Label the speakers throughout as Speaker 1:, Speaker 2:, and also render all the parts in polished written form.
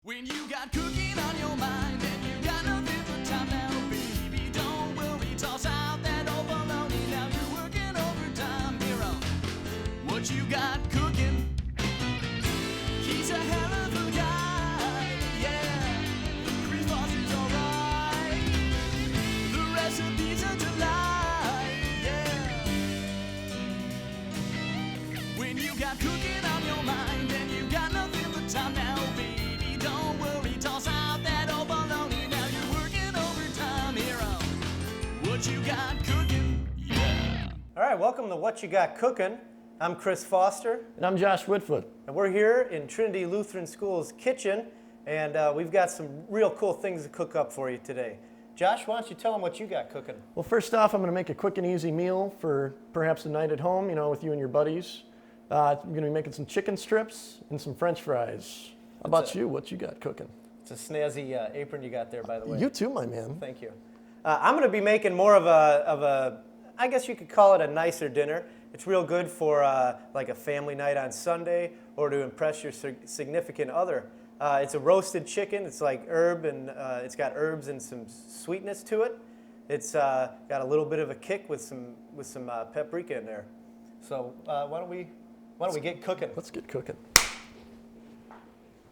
Speaker 1: When you got cooking on your mind and you got nothing but time now, baby, don't worry, toss out that old baloney. Now you're working overtime here on What You Got Cooking. He's a hell of a guy, yeah. Chris Foster's alright. The recipe's a delight, yeah. When you got cooking on your mind and you got nothing but time now, baby, don't worry, toss out that old baloney. Now you're working overtime here on What You Got Cooking, yeah.
Speaker 2: All right, welcome to What You Got Cooking. I'm Chris Foster.
Speaker 3: And I'm Josh Whitfoot.
Speaker 2: And we're here in Trinity Lutheran School's kitchen, and we've got some real cool things to cook up for you today. Josh, why don't you tell them what you got cooking?
Speaker 3: Well, first off, I'm going to make a quick and easy meal for perhaps a night at home, with you and your buddies. I'm going to be making some chicken strips and some French fries. How about you? What you got cooking?
Speaker 2: It's a snazzy apron you got there, by the way.
Speaker 3: You too, my man.
Speaker 2: Thank you. I'm going to be making more of a, I guess you could call it a nicer dinner. It's real good for like a family night on Sunday or to impress your significant other. It's a roasted chicken. It's like it's got herbs and some sweetness to it. It's got a little bit of a kick with some paprika in there. So why don't we get cooking?
Speaker 3: Let's get cooking.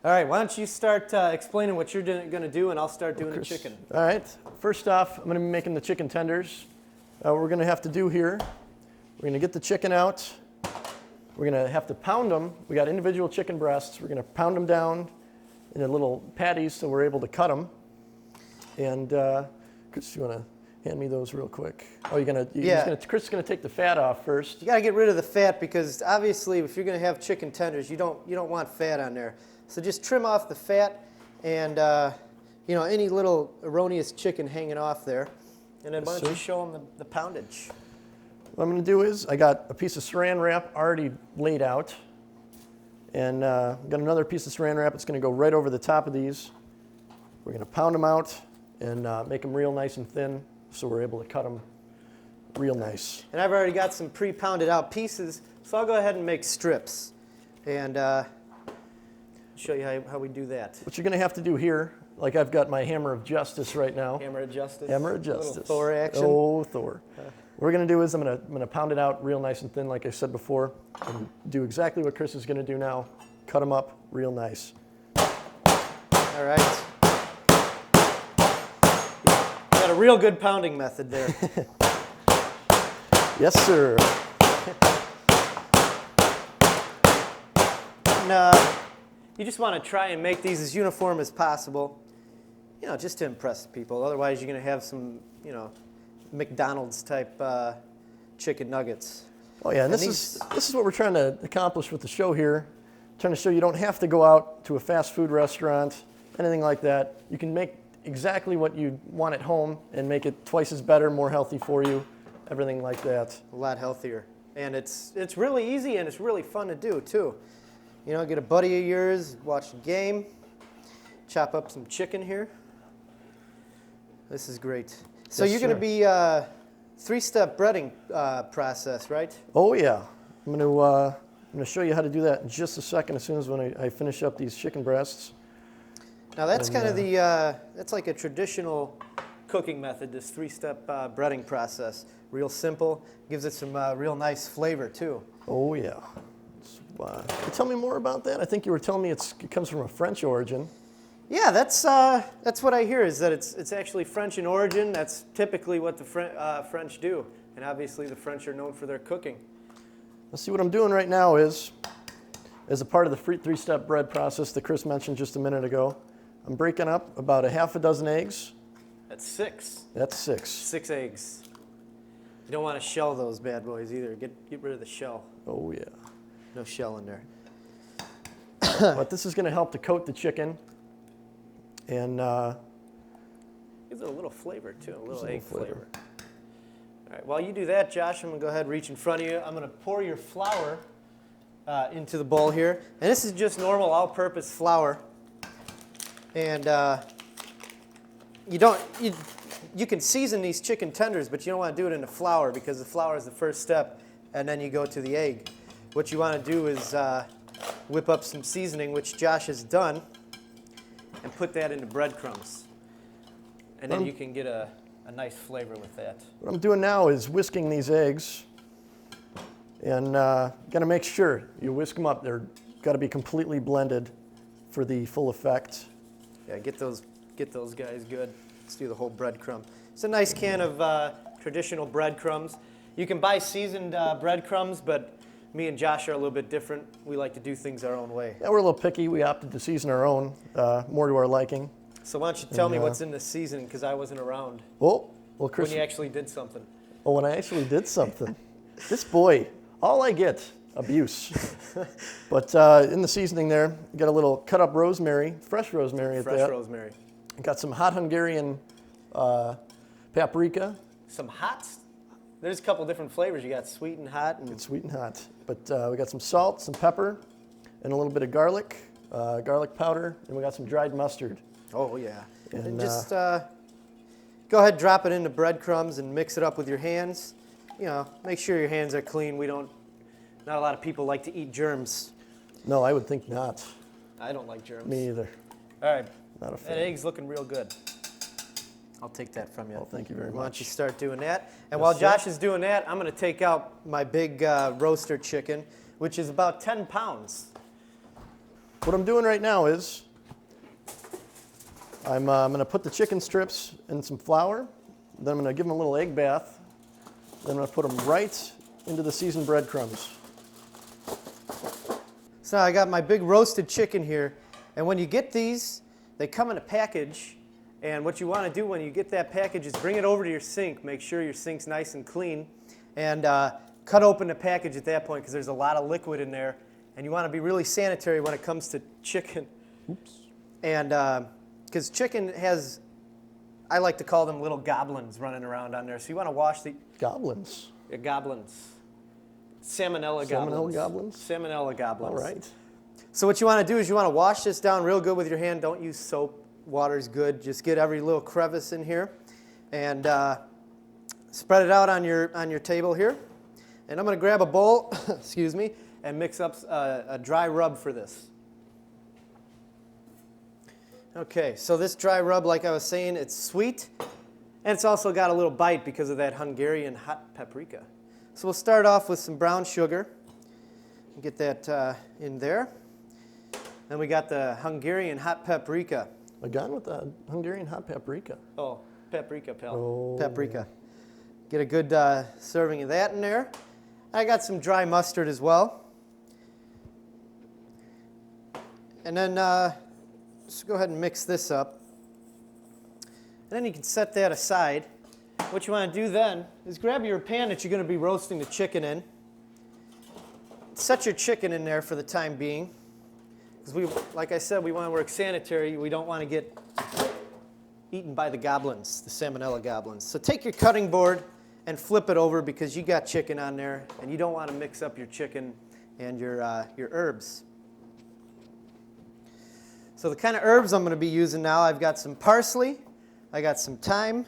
Speaker 2: All right, why don't you start explaining what you're going to do, and I'll start doing the chicken.
Speaker 3: All right. First off, I'm going to be making the chicken tenders. What we're going to have to do here, we're going to get the chicken out. We're going to have to pound them. We got individual chicken breasts. We're going to pound them down into little patties so we're able to cut them. And Chris, you want to hand me those real quick? Oh, Chris is going to take the fat off first.
Speaker 2: You got to get rid of the fat because obviously if you're going to have chicken tenders, you don't want fat on there. So just trim off the fat and any little erroneous chicken hanging off there. And then why don't you show them the poundage?
Speaker 3: What I'm going to do is I got a piece of saran wrap already laid out. And I've got another piece of saran wrap that's going to go right over the top of these. We're going to pound them out and make them real nice and thin so we're able to cut them real nice.
Speaker 2: And I've already got some pre-pounded out pieces, so I'll go ahead and make strips and show you how we do that.
Speaker 3: What you're going to have to do here, like I've got my hammer of justice right now.
Speaker 2: Hammer of justice?
Speaker 3: Hammer of justice.
Speaker 2: Little Thor action.
Speaker 3: Oh, Thor. What we're going to do is I'm going to pound it out real nice and thin like I said before and do exactly what Chris is going to do now. Cut them up real nice.
Speaker 2: All right. Got a real good pounding method there.
Speaker 3: Yes, sir.
Speaker 2: And you just want to try and make these as uniform as possible, just to impress people. Otherwise, you're going to have some, McDonald's type chicken nuggets.
Speaker 3: Oh yeah, and this is what we're trying to accomplish with the show here. Trying to show you don't have to go out to a fast food restaurant, anything like that. You can make exactly what you want at home and make it twice as better, more healthy for you, everything like that.
Speaker 2: A lot healthier. And it's really easy and it's really fun to do too. Get a buddy of yours, watch the game, chop up some chicken here. This is great. So
Speaker 3: Yes,
Speaker 2: you're going to be three-step breading process, right?
Speaker 3: Oh yeah, I'm going to show you how to do that in just a second. As soon as when I finish up these chicken breasts.
Speaker 2: Now that's kind of that's like a traditional cooking method. This three-step breading process, real simple, gives it some real nice flavor too.
Speaker 3: Oh yeah. Can you tell me more about that? I think you were telling me it comes from a French origin.
Speaker 2: Yeah, that's what I hear is that it's actually French in origin. That's typically what the French do, and obviously the French are known for their cooking.
Speaker 3: Let's see what I'm doing right now is, as a part of the three-step bread process that Chris mentioned just a minute ago, I'm breaking up about a half a dozen eggs.
Speaker 2: That's 6.
Speaker 3: That's 6.
Speaker 2: 6 eggs. You don't want to shell those bad boys either. Get rid of the shell.
Speaker 3: Oh yeah.
Speaker 2: No shell in there.
Speaker 3: But this is going to help to coat the chicken. And
Speaker 2: gives it a little flavor too, a little egg flavor. All right, while you do that, Josh, I'm going to go ahead and reach in front of you. I'm going to pour your flour into the bowl here. And this is just normal all-purpose flour. And you can season these chicken tenders, but you don't want to do it in the flour because the flour is the first step, and then you go to the egg. What you want to do is whip up some seasoning, which Josh has done. and put that into breadcrumbs. And then you can get a nice flavor with that.
Speaker 3: What I'm doing now is whisking these eggs. And got to make sure you whisk them up. They're got to be completely blended for the full effect.
Speaker 2: Yeah, get those guys good. Let's do the whole breadcrumb. It's a nice can of traditional breadcrumbs. You can buy seasoned breadcrumbs, but me and Josh are a little bit different. We like to do things our own way.
Speaker 3: Yeah, we're a little picky. We opted to season our own, more to our liking.
Speaker 2: So why don't you tell me what's in the seasoning, because I wasn't around
Speaker 3: Well, Chris.
Speaker 2: when you actually did something.
Speaker 3: Oh, when I actually did something. This boy, all I get, abuse. But in the seasoning there, you got a little cut up rosemary, fresh rosemary at that.
Speaker 2: Fresh rosemary.
Speaker 3: Got some hot Hungarian paprika.
Speaker 2: Some hot. There's a couple different flavors. You got sweet and hot. And
Speaker 3: It's sweet and hot. But we got some salt, some pepper, and a little bit of garlic, garlic powder, and we got some dried mustard.
Speaker 2: oh yeah. And
Speaker 3: And,
Speaker 2: just go ahead, drop it into breadcrumbs and mix it up with your hands. You know, make sure your hands are clean. Not a lot of people like to eat germs.
Speaker 3: No, I would think not.
Speaker 2: I don't like germs.
Speaker 3: Me either.
Speaker 2: All right.
Speaker 3: Not a fan.
Speaker 2: That egg's looking real good. I'll take that from you.
Speaker 3: Well, thank you very
Speaker 2: Why don't you
Speaker 3: much.
Speaker 2: start doing that? And
Speaker 3: Yes,
Speaker 2: while
Speaker 3: sir.
Speaker 2: Josh is doing that, I'm going to take out my big roaster chicken, which is about 10 pounds.
Speaker 3: What I'm doing right now is I'm going to put the chicken strips in some flour. Then I'm going to give them a little egg bath. Then I'm going to put them right into the seasoned breadcrumbs.
Speaker 2: So I got my big roasted chicken here. And when you get these, they come in a package. And what you want to do when you get that package is bring it over to your sink. Make sure your sink's nice and clean. And cut open the package at that point because there's a lot of liquid in there. And you want to be really sanitary when it comes to chicken.
Speaker 3: Oops.
Speaker 2: And because chicken has, I like to call them little goblins running around on there. So you want to wash the
Speaker 3: Goblins.
Speaker 2: goblins. Salmonella
Speaker 3: Salmonella goblins?
Speaker 2: Salmonella goblins.
Speaker 3: All right.
Speaker 2: So what you want to do is you want to wash this down real good with your hand. Don't use soap. Water's good. Just get every little crevice in here. And spread it out on your table here. And I'm going to grab a bowl, excuse me, and mix up a dry rub for this. Okay, so this dry rub, like I was saying, it's sweet, and it's also got a little bite because of that Hungarian hot paprika. So we'll start off with some brown sugar. Get that in there. Then we got the Hungarian hot paprika.
Speaker 3: Again with the Hungarian hot paprika.
Speaker 2: Oh, paprika, pal.
Speaker 3: Oh.
Speaker 2: Paprika. Get a good serving of that in there. I got some dry mustard as well. And then just go ahead and mix this up. And then you can set that aside. What you want to do then is grab your pan that you're going to be roasting the chicken in. Set your chicken in there for the time being. Because like I said, we want to work sanitary. We don't want to get eaten by the goblins, the salmonella goblins. So take your cutting board and flip it over because you got chicken on there, and you don't want to mix up your chicken and your herbs. So the kind of herbs I'm going to be using now, I've got some parsley, I got some thyme,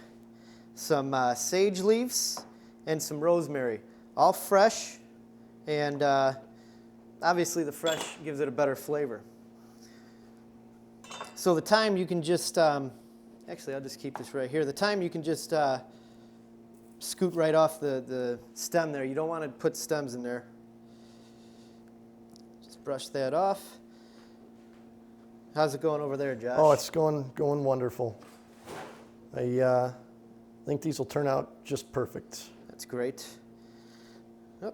Speaker 2: some sage leaves, and some rosemary. All fresh, and obviously the fresh gives it a better flavor. So the thyme you can just, actually I'll just keep this right here. The thyme you can just scoot right off the stem there. You don't want to put stems in there. Just brush that off. How's it going over there, Josh?
Speaker 3: Oh, it's going wonderful. I think these will turn out just perfect.
Speaker 2: That's great. Oh,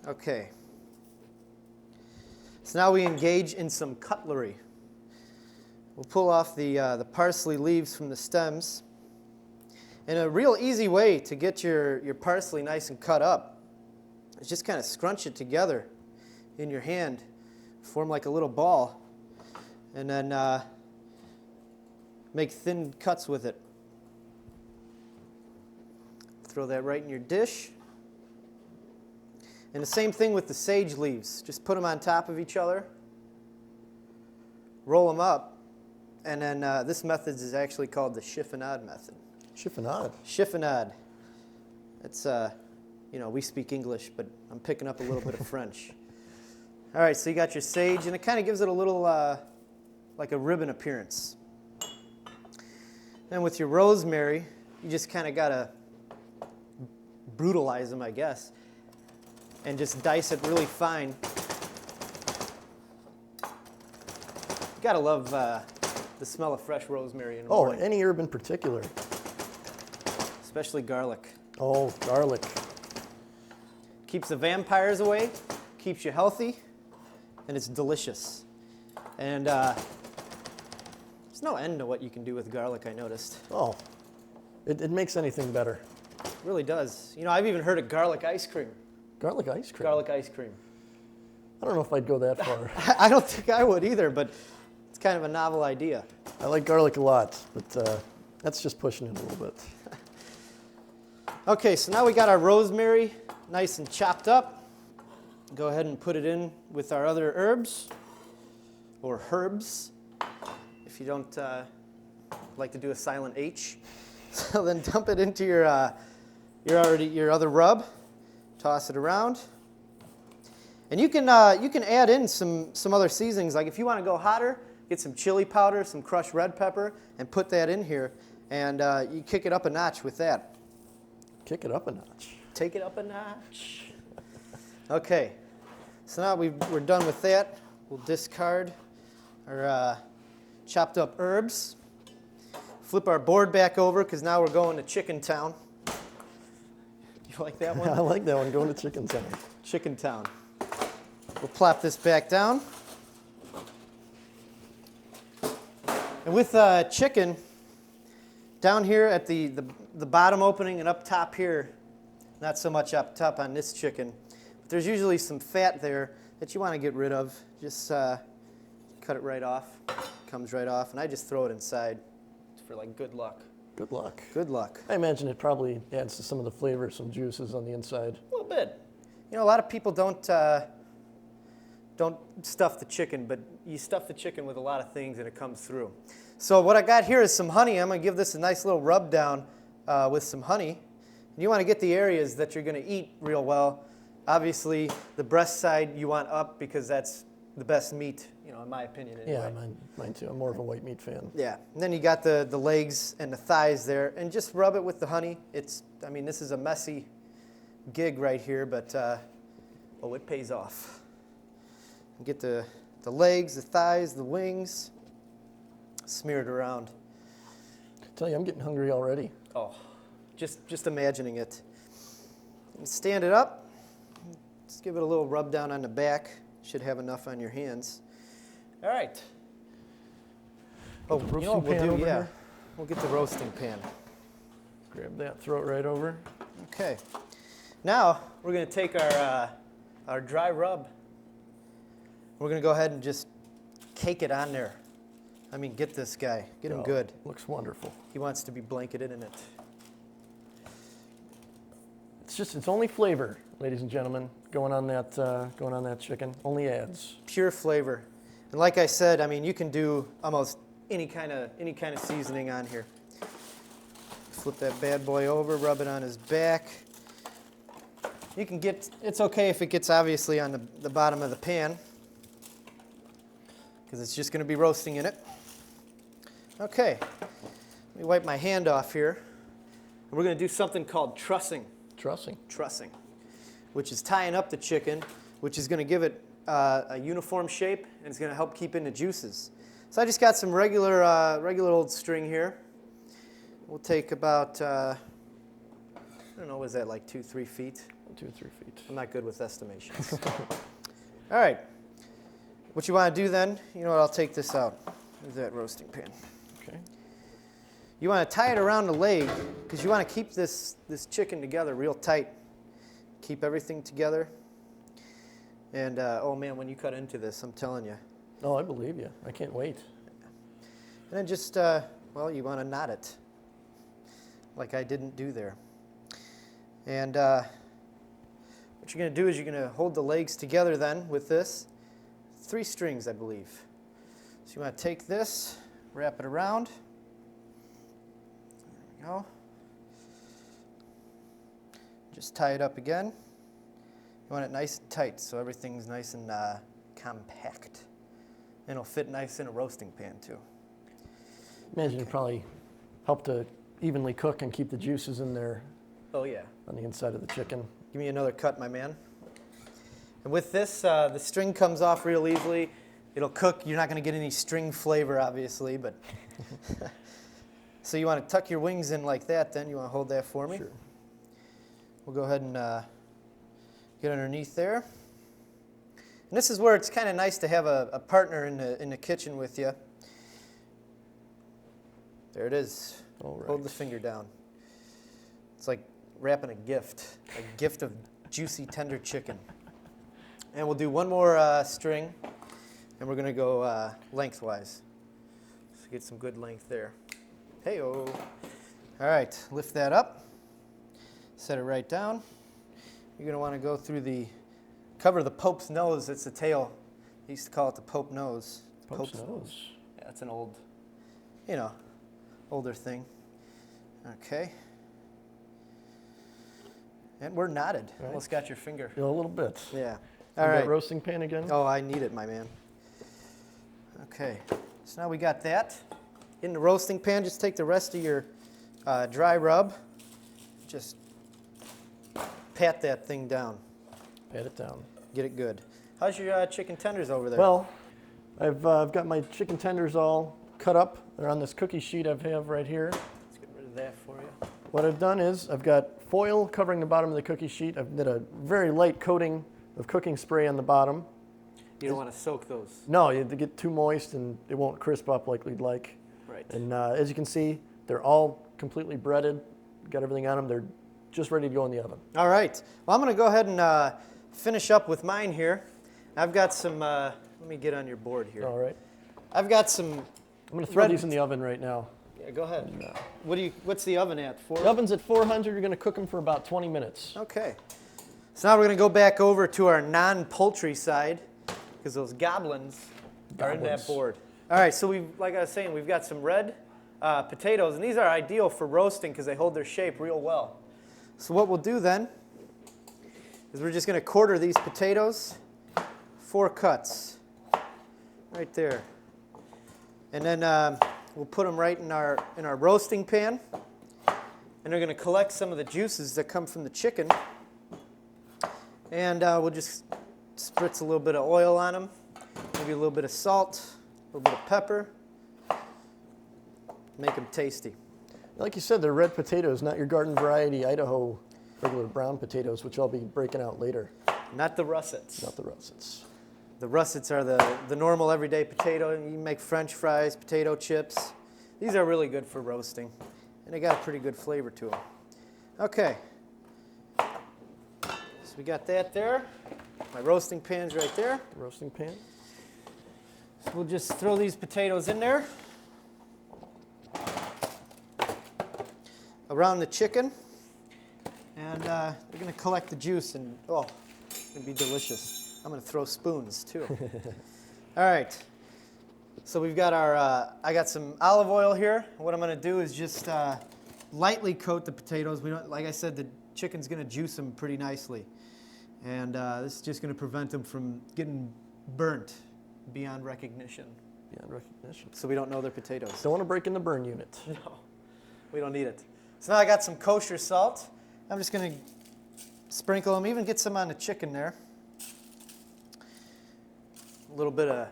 Speaker 2: okay. So now we engage in some cutlery. We'll pull off the parsley leaves from the stems. And a real easy way to get your parsley nice and cut up is just kind of scrunch it together in your hand, form like a little ball, and then make thin cuts with it. Throw that right in your dish. And the same thing with the sage leaves. Just put them on top of each other, roll them up, and then this method is actually called the chiffonade method.
Speaker 3: Chiffonade.
Speaker 2: Chiffonade. It's, we speak English, but I'm picking up a little bit of French. All right, so you got your sage, and it kind of gives it a little, like a ribbon appearance. Then with your rosemary, you just kind of got to brutalize them, I guess, and just dice it really fine. You got to love the smell of fresh rosemary in the morning.
Speaker 3: Any herb in particular.
Speaker 2: Especially garlic.
Speaker 3: Oh, garlic.
Speaker 2: Keeps the vampires away, keeps you healthy, and it's delicious. And there's no end to what you can do with garlic, I noticed.
Speaker 3: Oh, it makes anything better.
Speaker 2: It really does. You know, I've even heard of garlic ice cream.
Speaker 3: Garlic ice cream?
Speaker 2: Garlic ice cream.
Speaker 3: I don't know if I'd go that far.
Speaker 2: I don't think I would either, but it's kind of a novel idea.
Speaker 3: I like garlic a lot, but that's just pushing it a little bit.
Speaker 2: Okay, so now we got our rosemary nice and chopped up. Go ahead and put it in with our other herbs, or herbs, if you don't like to do a silent H. So then dump it into your other rub, toss it around, and you can add in some other seasonings. Like if you want to go hotter, get some chili powder, some crushed red pepper, and put that in here, and you kick it up a notch with that.
Speaker 3: Kick it up a notch.
Speaker 2: Take it up a notch. Okay, so now we're done with that. We'll discard our chopped up herbs. Flip our board back over because now we're going to Chicken Town. You like that one?
Speaker 3: I like that one, going to Chicken Town.
Speaker 2: Chicken Town. We'll plop this back down. And with chicken, down here at the bottom opening and up top here, not so much up top on this chicken, but there's usually some fat there that you want to get rid of. Just cut it right off. Comes right off, and I just throw it inside for like good luck.
Speaker 3: Good luck.
Speaker 2: Good luck.
Speaker 3: I imagine it probably adds to some of the flavor, some juices on the inside.
Speaker 2: A little bit. You know, a lot of people don't stuff the chicken, but you stuff the chicken with a lot of things and it comes through. So what I got here is some honey. I'm going to give this a nice little rub down with some honey. And you want to get the areas that you're going to eat real well. Obviously, the breast side you want up because that's the best meat, you know, in my opinion anyway.
Speaker 3: Yeah, mine too. I'm more of a white meat fan.
Speaker 2: Yeah, and then you got the legs and the thighs there, and just rub it with the honey. I mean, this is a messy gig right here, but it pays off. Get the legs, the thighs, the wings, smear it around.
Speaker 3: I tell you, I'm getting hungry already.
Speaker 2: Oh, just imagining it. And stand it up. Just give it a little rub down on the back. Should have enough on your hands. All right. Oh, you know what we'll do? Yeah, we'll get the roasting pan.
Speaker 3: Grab that, throw it right over.
Speaker 2: Okay. Now we're going to take our dry rub. We're going to go ahead and just cake it on there. I mean, get this guy. Get him good.
Speaker 3: Looks wonderful.
Speaker 2: He wants to be blanketed in it.
Speaker 3: It's only flavor, ladies and gentlemen, going on that chicken. Only adds.
Speaker 2: Pure flavor. And like I said, I mean, you can do almost any kind of seasoning on here. Flip that bad boy over, rub it on his back. You can it's okay if it gets obviously on the bottom of the pan, because it's just going to be roasting in it. Okay, let me wipe my hand off here. We're going to do something called trussing. Trussing, which is tying up the chicken, which is going to give it a uniform shape, and it's going to help keep in the juices. So I just got some regular old string here. We'll take about, I don't know, was that like 2-3 feet?
Speaker 3: 2 or 3 feet.
Speaker 2: I'm not good with estimations. All right. What you want to do then, you know what, I'll take this out. There's that roasting pan.
Speaker 3: Okay.
Speaker 2: You want to tie it around the leg because you want to keep this chicken together real tight. Keep everything together. And, oh man, when you cut into this, I'm telling you.
Speaker 3: Oh, I believe you. I can't wait.
Speaker 2: And then just, you want to knot it like I didn't do there. And what you're going to do is you're going to hold the legs together then with this. 3 strings, I believe. So you want to take this, wrap it around. There we go. Just tie it up again. You want it nice and tight so everything's nice and compact. And it'll fit nice in a roasting pan too.
Speaker 3: Imagine you're probably help to evenly cook and keep the juices in there
Speaker 2: Oh yeah.
Speaker 3: on the inside of the chicken.
Speaker 2: Give me another cut, my man. And with this, the string comes off real easily. It'll cook. You're not going to get any string flavor, obviously, but. So you want to tuck your wings in like that, then? You want to hold that for me?
Speaker 3: Sure.
Speaker 2: We'll go ahead and get underneath there. And this is where it's kind of nice to have a partner in the kitchen with you. There it is.
Speaker 3: All right.
Speaker 2: Hold the finger down. It's like wrapping a gift of juicy, tender chicken. And we'll do one more string, and we're going to go lengthwise. So get some good length there. Hey-o. All right, lift that up. Set it right down. You're going to want to go through cover the Pope's nose. That's the tail. They used to call it the Pope nose.
Speaker 3: Pope's nose.
Speaker 2: Yeah, it's an old, older thing. Okay. And we're knotted.
Speaker 3: Right.
Speaker 2: Almost got your finger.
Speaker 3: Yeah, a little bit.
Speaker 2: Yeah.
Speaker 3: You
Speaker 2: All
Speaker 3: got
Speaker 2: right.
Speaker 3: roasting pan again?
Speaker 2: Oh, I need it, my man. Okay. So now we got that. In the roasting pan, just take the rest of your dry rub. Just pat that thing down.
Speaker 3: Pat it down.
Speaker 2: Get it good. How's your chicken tenders over there?
Speaker 3: Well, I've got my chicken tenders all cut up. They're on this cookie sheet I have right here.
Speaker 2: let's get rid of that for you.
Speaker 3: What I've done is I've got foil covering the bottom of the cookie sheet. I've did a very light coating of cooking spray on the bottom.
Speaker 2: You don't want to soak those.
Speaker 3: No, you get too moist and it won't crisp up like we'd like.
Speaker 2: Right.
Speaker 3: And as you can see, they're all completely breaded. Got everything on them. They're just ready to go in the oven.
Speaker 2: All right. Well, I'm going to go ahead and finish up with mine here. I've got some, let me get on your board here.
Speaker 3: All right.
Speaker 2: I've got some.
Speaker 3: I'm going to throw
Speaker 2: Red-
Speaker 3: these in the oven right now.
Speaker 2: Yeah, go ahead. What's the oven at?
Speaker 3: The oven's at 400. You're going to cook them for about 20 minutes.
Speaker 2: Okay. So now we're going to go back over to our non-poultry side because those goblins are in that
Speaker 3: Goblins.
Speaker 2: board. All right, so like I was saying, we've got some red potatoes, and these are ideal for roasting because they hold their shape real well. So what we'll do then is we're just going to quarter these potatoes, 4 cuts, right there. And then we'll put them right in our roasting pan, and they're going to collect some of the juices that come from the chicken. And we'll just spritz a little bit of oil on them, maybe a little bit of salt, a little bit of pepper. Make them tasty.
Speaker 3: Like you said, they're red potatoes, not your garden variety Idaho regular brown potatoes, which I'll be breaking out later.
Speaker 2: Not the russets.
Speaker 3: Not the russets.
Speaker 2: The russets are the normal everyday potato. You can make French fries, potato chips. These are really good for roasting, and they got a pretty good flavor to them. Okay. So we got that there. My roasting pan's right there.
Speaker 3: The roasting pan.
Speaker 2: So we'll just throw these potatoes in there. Around the chicken. And they're going to collect the juice, and oh, it's going to be delicious. I'm going to throw spoons too. All right. So we've got I got some olive oil here. What I'm going to do is just lightly coat the potatoes. Like I said, the chicken's going to juice them pretty nicely. And this is just going to prevent them from getting burnt beyond recognition.
Speaker 3: Beyond recognition.
Speaker 2: So we don't know they're potatoes.
Speaker 3: Don't want to break in the burn unit.
Speaker 2: No, we don't need it. So now I got some kosher salt. I'm just going to sprinkle them, even get some on the chicken there. A little bit of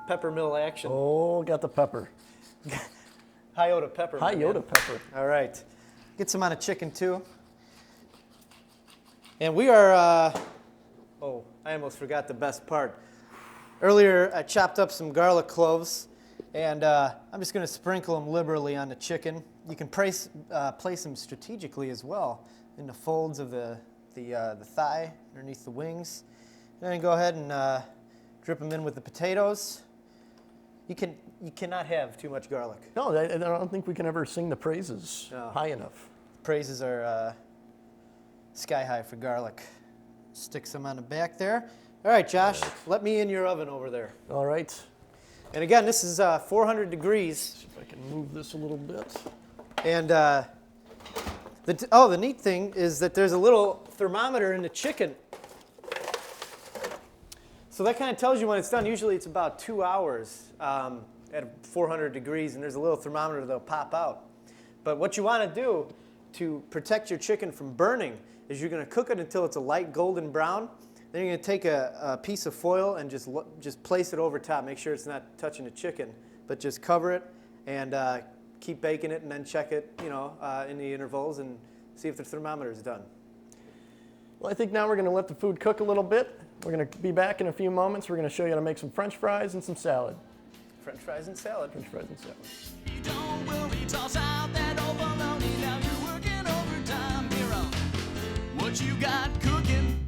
Speaker 2: pepper mill action.
Speaker 3: Oh, got the pepper.
Speaker 2: Hyota pepper. my man.
Speaker 3: Hyota pepper.
Speaker 2: All right. Get some on the chicken too. And we are, oh, I almost forgot the best part. Earlier, I chopped up some garlic cloves, and I'm just going to sprinkle them liberally on the chicken. You can place them strategically as well in the folds of the thigh, underneath the wings. And then go ahead and drip them in with the potatoes. You cannot have too much garlic.
Speaker 3: No, I don't think we can ever sing the praises high enough.
Speaker 2: Praises are sky high for garlic. Stick some on the back there. All right, Josh, let me in your oven over there.
Speaker 3: All right.
Speaker 2: And again, this is 400 degrees.
Speaker 3: See if I can move this a little bit.
Speaker 2: And the neat thing is that there's a little thermometer in the chicken. So that kind of tells you when it's done. Usually it's about 2 hours. at 400 degrees, and there's a little thermometer that'll pop out. But what you want to do to protect your chicken from burning is you're going to cook it until it's a light golden brown. Then you're going to take a piece of foil and just place it over top. Make sure it's not touching the chicken, but just cover it and keep baking it, and then check it, in the intervals and see if the thermometer is done.
Speaker 3: Well, I think now we're going to let the food cook a little bit. We're going to be back in a few moments. We're going to show you how to make some French fries and some salad.
Speaker 2: French fries and salad.
Speaker 3: French fries and salad.
Speaker 1: Don't worry, toss out that old bologna. Now you're working overtime here on What You Got Cooking.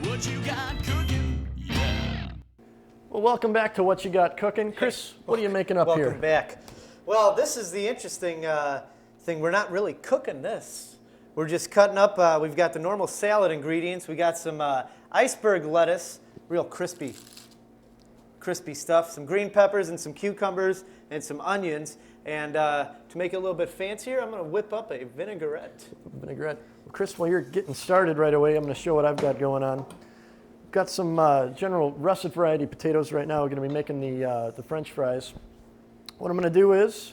Speaker 1: What you got cooking? Yeah.
Speaker 3: Well, welcome back to What You Got Cooking. Chris, what are you making up here?
Speaker 2: Welcome back. Well, this is the interesting thing. We're not really cooking this. We're just cutting up. We've got the normal salad ingredients. We got some iceberg lettuce, real crispy stuff, some green peppers and some cucumbers and some onions. And to make it a little bit fancier, I'm going to whip up a vinaigrette.
Speaker 3: Vinaigrette. Well, Chris, while you're getting started right away, I'm going to show what I've got going on. Got some general russet variety potatoes right now. We're going to be making the French fries. What I'm going to do is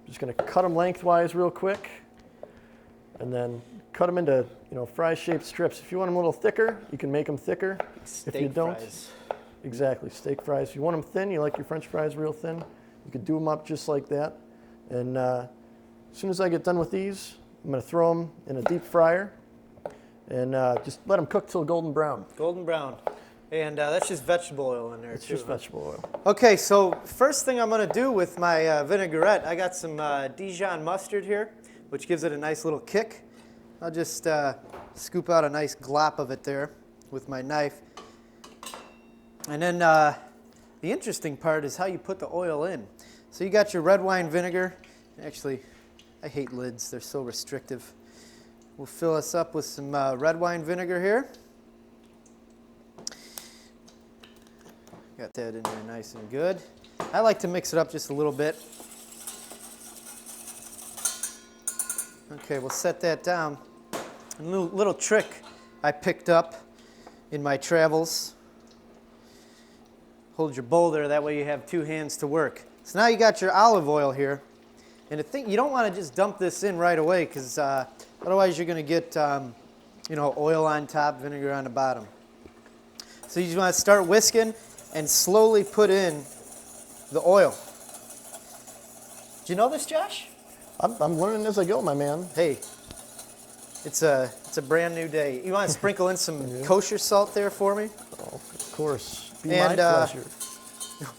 Speaker 3: I'm just going to cut them lengthwise real quick, and then cut them into fry-shaped strips. If you want them a little thicker, you can make them thicker.
Speaker 2: Steak
Speaker 3: if you don't,
Speaker 2: fries.
Speaker 3: Exactly, steak fries. If you want them thin, you like your French fries real thin, you could do them up just like that. And as soon as I get done with these, I'm going to throw them in a deep fryer and just let them cook till golden brown.
Speaker 2: Golden brown. And that's just vegetable oil in there,
Speaker 3: It's
Speaker 2: too.
Speaker 3: just vegetable oil.
Speaker 2: Okay, so first thing I'm going to do with my vinaigrette, I got some Dijon mustard here, which gives it a nice little kick. I'll just scoop out a nice glop of it there with my knife. And then the interesting part is how you put the oil in. So you got your red wine vinegar. Actually, I hate lids. They're so restrictive. We'll fill us up with some red wine vinegar here. Got that in there nice and good. I like to mix it up just a little bit. Okay, we'll set that down. A little trick I picked up in my travels. Hold your bowl there, that way you have two hands to work. So now you got your olive oil here. And you don't want to just dump this in right away, because otherwise you're going to get oil on top, vinegar on the bottom. So you just want to start whisking and slowly put in the oil. Do you know this, Josh?
Speaker 3: I'm learning as I go, my man.
Speaker 2: Hey, it's a brand new day. You want to sprinkle in some kosher salt there for me?
Speaker 3: Oh, of course. Be my pleasure.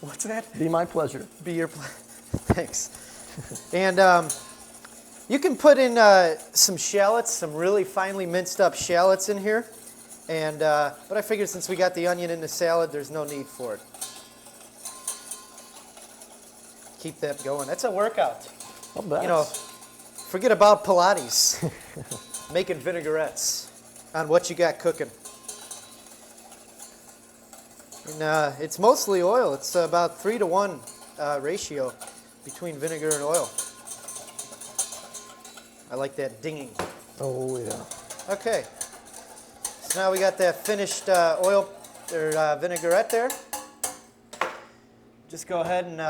Speaker 2: What's that?
Speaker 3: Be my pleasure.
Speaker 2: Be your pleasure. Thanks. And you can put in some shallots, some really finely minced up shallots in here. And but I figured since we got the onion in the salad, there's no need for it. Keep that going. That's a workout.
Speaker 3: I'll bet.
Speaker 2: Forget about Pilates. Making vinaigrettes on What You Got Cooking. And it's mostly oil. It's about 3-to-1 ratio between vinegar and oil. I like that dinging.
Speaker 3: Oh, yeah.
Speaker 2: Okay. So now we got that finished oil or vinaigrette there. Just go ahead and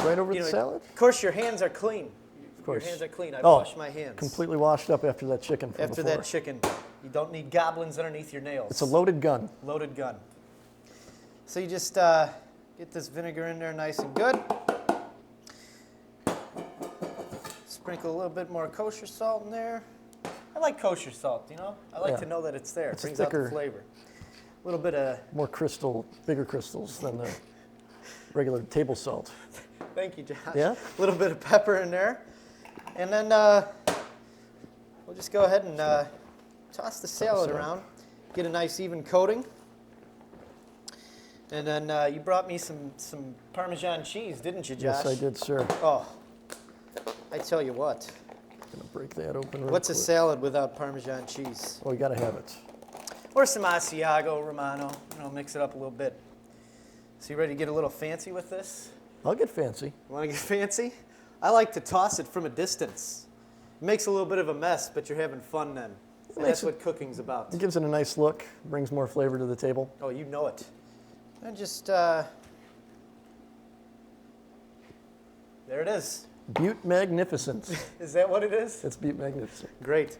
Speaker 3: Right over the salad?
Speaker 2: Of course, your hands are clean.
Speaker 3: Of course.
Speaker 2: Your hands are clean. I
Speaker 3: Oh,
Speaker 2: washed my hands.
Speaker 3: Completely washed up after that chicken from
Speaker 2: After
Speaker 3: before.
Speaker 2: that chicken. You don't need goblins underneath your nails.
Speaker 3: It's a loaded gun.
Speaker 2: Loaded gun. So you just get this vinegar in there nice and good. Sprinkle a little bit more kosher salt in there. I like kosher salt, I like to know that it's there.
Speaker 3: It's
Speaker 2: It brings
Speaker 3: thicker.
Speaker 2: out the flavor. A little bit of...
Speaker 3: More bigger crystals than the regular table salt.
Speaker 2: Thank you, Josh.
Speaker 3: Yeah?
Speaker 2: A little bit of pepper in there. And then we'll just go ahead and toss the salad around. Get a nice even coating. And then you brought me some Parmesan cheese, didn't you, Josh?
Speaker 3: Yes, I did, sir.
Speaker 2: Oh, I tell you what.
Speaker 3: Gonna break that open real
Speaker 2: What's a
Speaker 3: quick.
Speaker 2: salad without Parmesan cheese?
Speaker 3: Oh, you gotta have it.
Speaker 2: Or some Asiago Romano. Mix it up a little bit. So you ready to get a little fancy with this?
Speaker 3: I'll get fancy.
Speaker 2: Want to get fancy? I like to toss it from a distance. It makes a little bit of a mess, but you're having fun then. And that's what cooking's about.
Speaker 3: It gives it a nice look, brings more flavor to the table.
Speaker 2: Oh, you know it. And just, there it is.
Speaker 3: Butte Magnificent.
Speaker 2: Is that what it is?
Speaker 3: It's Butte Magnificent.
Speaker 2: Great.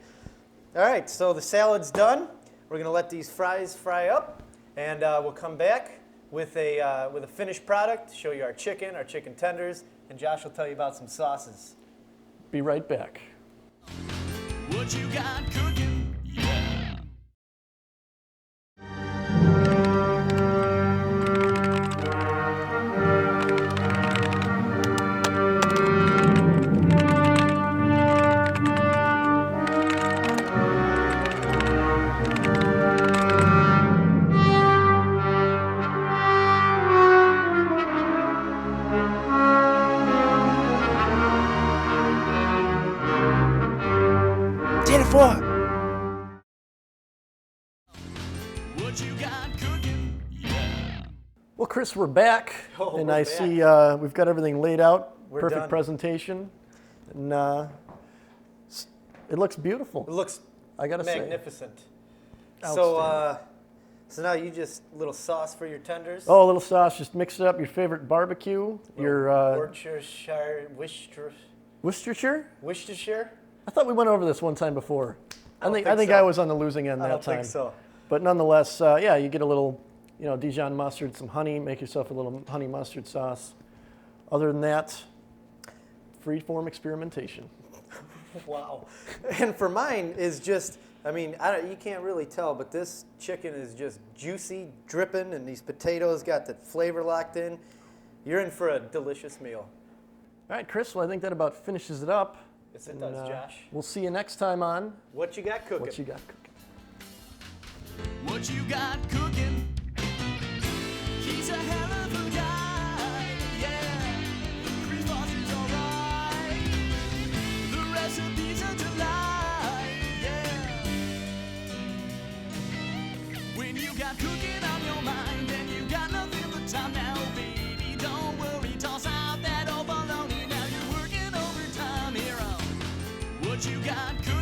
Speaker 2: All right, so the salad's done. We're gonna let these fries fry up, and we'll come back with a finished product, show you our chicken tenders, and Josh will tell you about some sauces.
Speaker 3: Be right back.
Speaker 1: What you got cooking? Yeah. What you got cooking? Yeah.
Speaker 3: Well, Chris, we're back,
Speaker 2: Oh,
Speaker 3: and
Speaker 2: we're
Speaker 3: I
Speaker 2: back.
Speaker 3: see we've got everything laid out.
Speaker 2: We're
Speaker 3: Perfect
Speaker 2: done.
Speaker 3: presentation, and it looks beautiful.
Speaker 2: It looks
Speaker 3: I gotta say.
Speaker 2: magnificent.
Speaker 3: Outstanding.
Speaker 2: So now you just little sauce for your tenders.
Speaker 3: Oh, a little sauce. Just mix it up. Your favorite barbecue. Your
Speaker 2: Worcestershire.
Speaker 3: Worcestershire. I thought we went over this one time before. I think
Speaker 2: so.
Speaker 3: I was on the losing end
Speaker 2: I
Speaker 3: that
Speaker 2: don't
Speaker 3: time.
Speaker 2: think so.
Speaker 3: But nonetheless, yeah, you get a little, Dijon mustard, some honey. Make yourself a little honey mustard sauce. Other than that, free-form experimentation.
Speaker 2: Wow. And for mine is just, you can't really tell, but this chicken is just juicy, dripping, and these potatoes got the flavor locked in. You're in for a delicious meal.
Speaker 3: All right, Chris, well, I think that about finishes it up.
Speaker 2: Yes, it does, Josh.
Speaker 3: We'll see you next time on
Speaker 2: What you got cooking?
Speaker 3: What You Got Cooking.
Speaker 1: What you got cooking? He's a hell of a guy, yeah. Chris Boss is alright. The recipe's a delight, yeah. When you got cooking on your mind and you got nothing but time now, baby, don't worry, toss out that old bologna. Now you're working overtime here on What You Got Cooking.